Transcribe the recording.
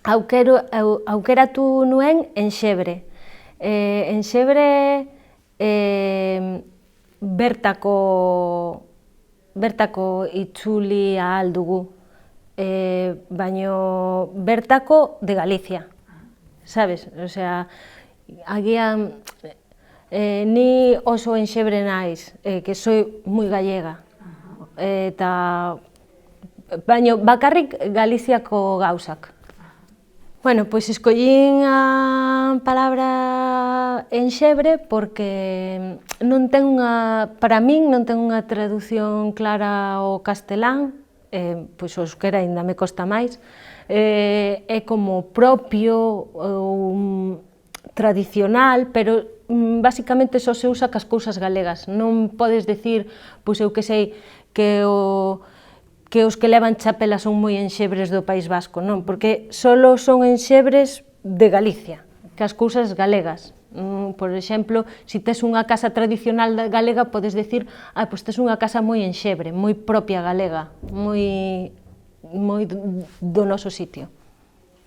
aukeratu nuen Enxebre. Enxebre bertako itzuli ahal dugu, baina bertako de Galicia, sabes? Osea, agian ni oso Enxebre naiz, que soy muy gallega, baina bakarrik Galiziako gauzak. Bueno, pois escollín a palabra Enxebre porque para min non ten unha traducción clara ao castelán, pois o euskera aínda me costa máis, é como propio ou tradicional, pero basicamente só se usa cas cousas galegas, non podes dicir, pois eu que sei, que os que levan chapela son moi enxebres do País Vasco, non, porque só son enxebres de Galicia, que as cousas galegas. Por exemplo, se tes unha casa tradicional galega, podes dicir, pois tes unha casa moi enxebre, moi propia galega, moi do noso sitio.